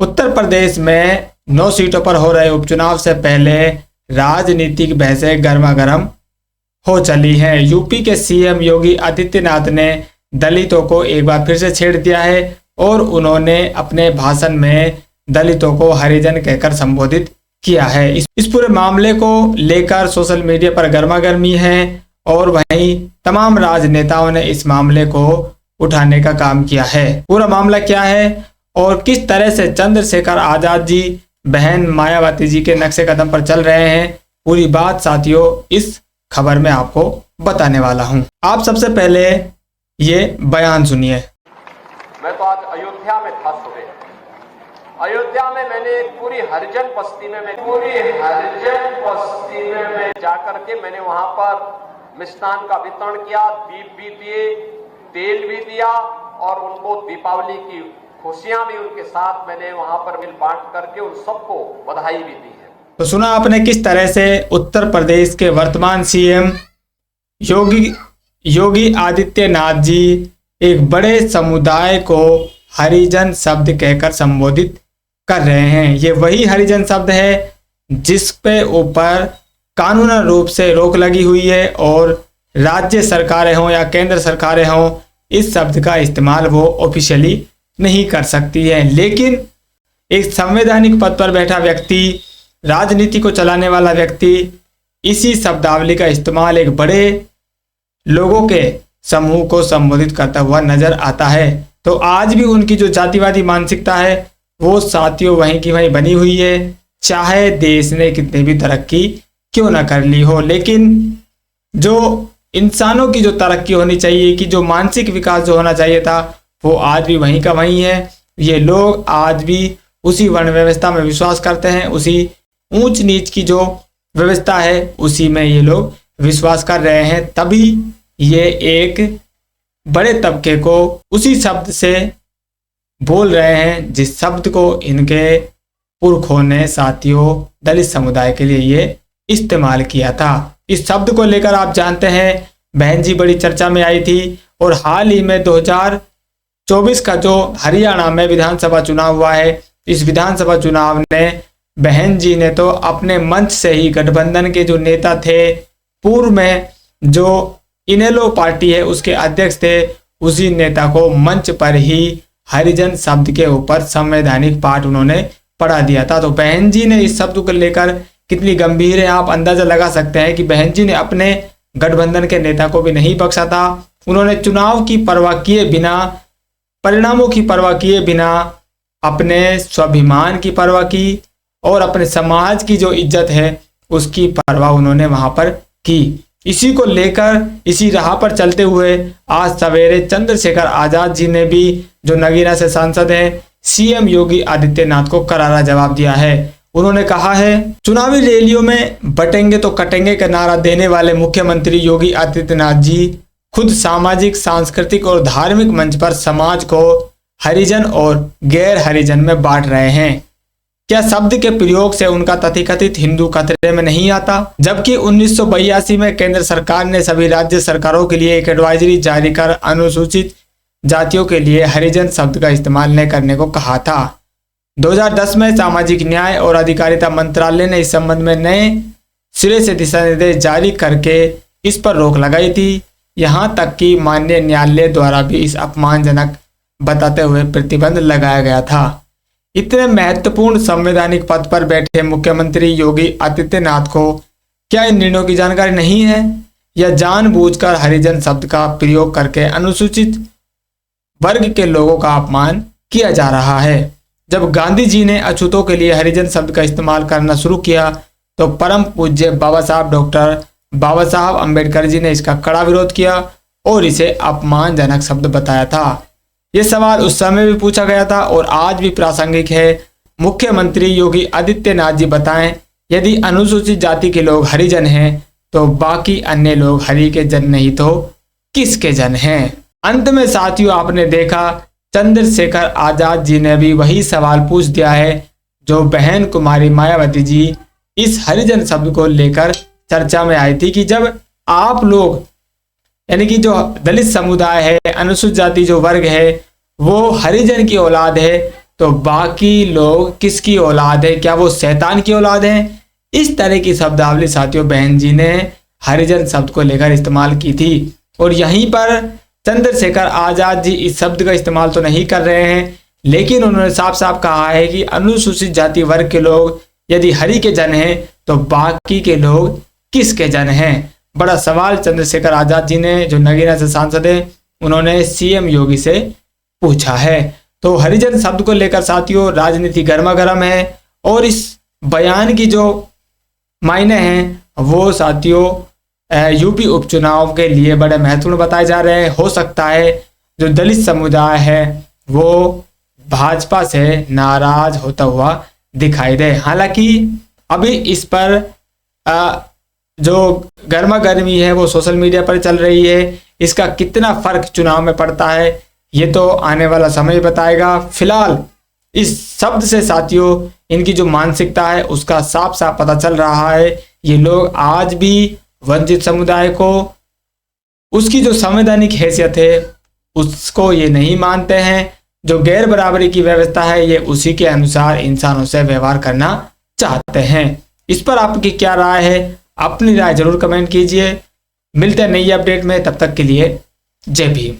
उत्तर प्रदेश में 9 सीटों पर हो रहे उपचुनाव से पहले राजनीतिक बहसें गर्मागर्म हो चली हैं। यूपी के सीएम योगी आदित्यनाथ ने दलितों को एक बार फिर से छेड़ दिया है और उन्होंने अपने भाषण में दलितों को हरिजन कहकर संबोधित किया है। इस पूरे मामले को लेकर सोशल मीडिया पर गर्मागर्मी है और वहीं तमाम राजनेताओं ने इस मामले को उठाने का काम किया है। पूरा मामला क्या है और किस तरह से चंद्रशेखर आजाद जी बहन मायावती जी के नक्शे कदम पर चल रहे हैं, पूरी बात साथियों इस खबर में आपको बताने वाला हूं। आप सबसे पहले ये बयान सुनिए। मैं तो आज अयोध्या में था सुबह। अयोध्या में मैंने पूरी हरिजन बस्ती में मैं जाकर के मैंने वहां पर मिष्ठान का वितरण किया, दीप भी दिए, तेल भी दिया और उनको दीपावली की खुशियां भी उनके साथ मैंने वहां पर मिल बांट करके उन सबको बधाई भी दी है। तो सुना आपने किस तरह से उत्तर प्रदेश के वर्तमान सीएम योगी आदित्यनाथ जी एक बड़े समुदाय को हरिजन शब्द कहकर संबोधित कर रहे हैं। ये वही हरिजन शब्द है जिस पे ऊपर कानूनन रूप से रोक लगी हुई है और राज्य सरकारें हों या केंद्र सरकारें हों, इस शब्द का इस्तेमाल वो ऑफिशियली नहीं कर सकती है। लेकिन एक संवैधानिक पद पर बैठा व्यक्ति, राजनीति को चलाने वाला व्यक्ति इसी शब्दावली का इस्तेमाल एक बड़े लोगों के समूह को संबोधित करता हुआ नजर आता है। तो आज भी उनकी जो जातिवादी मानसिकता है वो साथियों वहीं की वहीं बनी हुई है, चाहे देश ने कितनी भी तरक्की क्यों ना कर ली हो। लेकिन जो इंसानों की जो तरक्की होनी चाहिए, कि जो मानसिक विकास जो होना चाहिए था, वो आज भी वहीं का वहीं है। ये लोग आज भी उसी वर्ण व्यवस्था में विश्वास करते हैं, उसी ऊंच नीच की जो व्यवस्था है उसी में ये लोग विश्वास कर रहे हैं। तभी ये एक बड़े तबके को उसी शब्द से बोल रहे हैं जिस शब्द को इनके पुरखों ने साथियों दलित समुदाय के लिए ये इस्तेमाल किया था। इस शब्द को लेकर आप जानते हैं बहन जी बड़ी चर्चा में आई थी और हाल ही में 2024 का जो हरियाणा में विधानसभा चुनाव हुआ है, इस विधानसभा चुनाव ने बहन जी ने तो अपने मंच से ही गठबंधन के जो नेता थे, पूर्व में जो इनेलो पार्टी है उसके अध्यक्ष थे, उसी नेता को मंच पर ही हरिजन शब्द के ऊपर संवैधानिक पाठ उन्होंने पढ़ा दिया था। तो बहन जी ने इस शब्द को लेकर कितनी गंभीर है आप अंदाजा लगा सकते हैं कि बहन जी ने अपने गठबंधन के नेता को भी नहीं बख्शा था। उन्होंने चुनाव की परवाह किए बिना, परिणामों की परवाह किए बिना अपने स्वाभिमान की परवाह की और अपने समाज की जो इज्जत है उसकी परवाह उन्होंने वहां पर की। इसी को लेकर इसी राह पर चलते हुए आज सवेरे चंद्रशेखर आजाद जी ने भी, जो नगीना से सांसद हैं, सीएम योगी आदित्यनाथ को करारा जवाब दिया है। उन्होंने कहा है, चुनावी रैलियों में बटेंगे तो कटेंगे का नारा देने वाले मुख्यमंत्री योगी आदित्यनाथ जी खुद सामाजिक, सांस्कृतिक और धार्मिक मंच पर समाज को हरिजन और गैर हरिजन में बांट रहे हैं। क्या शब्द के प्रयोग से उनका तथाकथित हिंदू खतरे में नहीं आता? जबकि 1982 में केंद्र सरकार ने सभी राज्य सरकारों के लिए एक एडवाइजरी जारी कर अनुसूचित जातियों के लिए हरिजन शब्द का इस्तेमाल न करने को कहा था। 2010 में सामाजिक न्याय और अधिकारिता मंत्रालय ने इस संबंध में नए सिरे से दिशा निर्देश जारी करके इस पर रोक लगाई थी। यहां तक कि माननीय न्यायालय द्वारा भी इस अपमानजनक बताते हुए प्रतिबंध लगाया गया था। इतने महत्वपूर्ण संवैधानिक पद पर बैठे मुख्यमंत्री योगी आदित्यनाथ को क्या इन निर्णयों की जानकारी नहीं है, या जानबूझकर हरिजन शब्द का प्रयोग करके अनुसूचित वर्ग के लोगों का अपमान किया जा रहा है? जब गांधी जी ने अछूतों के लिए हरिजन शब्द का इस्तेमाल करना शुरू किया तो परम पूज्य बाबा साहब डॉक्टर बाबा साहब अम्बेडकर जी ने इसका कड़ा विरोध किया और इसे अपमानजनक शब्द बताया था। यह सवाल उस समय भी पूछा गया था और आज भी प्रासंगिक है। मुख्यमंत्री योगी आदित्यनाथ जी बताएं, यदि अनुसूचित जाति के लोग हरिजन हैं तो बाकी अन्य लोग हरि के जन नहीं तो किसके जन हैं? अंत में साथियों आपने देखा चंद्रशेखर आजाद जी ने भी वही सवाल पूछ दिया है जो बहन कुमारी मायावती जी इस हरिजन शब्द को लेकर चर्चा में आई थी कि जब आप लोग यानी कि जो दलित समुदाय है, अनुसूचित जाति जो वर्ग है वो हरिजन की औलाद है, तो बाकी लोग किसकी औलाद है, क्या वो शैतान की औलाद है? इस तरह की शब्दावली साथियों बहन जी ने हरिजन शब्द को लेकर इस्तेमाल की थी। और यहीं पर चंद्रशेखर आजाद जी इस शब्द का इस्तेमाल तो नहीं कर रहे हैं, लेकिन उन्होंने साफ साफ कहा है कि अनुसूचित जाति वर्ग के लोग यदि हरि के जन हैं तो बाकी के लोग किसके जन हैं? बड़ा सवाल चंद्रशेखर आजाद जी ने, जो नगीना से सांसद है, उन्होंने सीएम योगी से पूछा है। तो हरिजन शब्द को लेकर साथियों राजनीति गर्मा गर्म है और इस बयान की जो मायने हैं वो साथियों यूपी उपचुनाव के लिए बड़े महत्वपूर्ण बताए जा रहे हैं। हो सकता है जो दलित समुदाय है वो भाजपा से नाराज होता हुआ दिखाई दे। हालांकि अभी इस पर जो गर्मा गर्मी है वो सोशल मीडिया पर चल रही है। इसका कितना फर्क चुनाव में पड़ता है ये तो आने वाला समय बताएगा। फिलहाल इस शब्द से साथियों इनकी जो मानसिकता है उसका साफ साफ पता चल रहा है। ये लोग आज भी वंचित समुदाय को उसकी जो संवैधानिक हैसियत है उसको ये नहीं मानते हैं। जो गैर बराबरी की व्यवस्था है ये उसी के अनुसार इंसानों से व्यवहार करना चाहते हैं। इस पर आपकी क्या राय है? अपनी राय जरूर कमेंट कीजिए। मिलते हैं नई अपडेट में, तब तक के लिए जय भीम।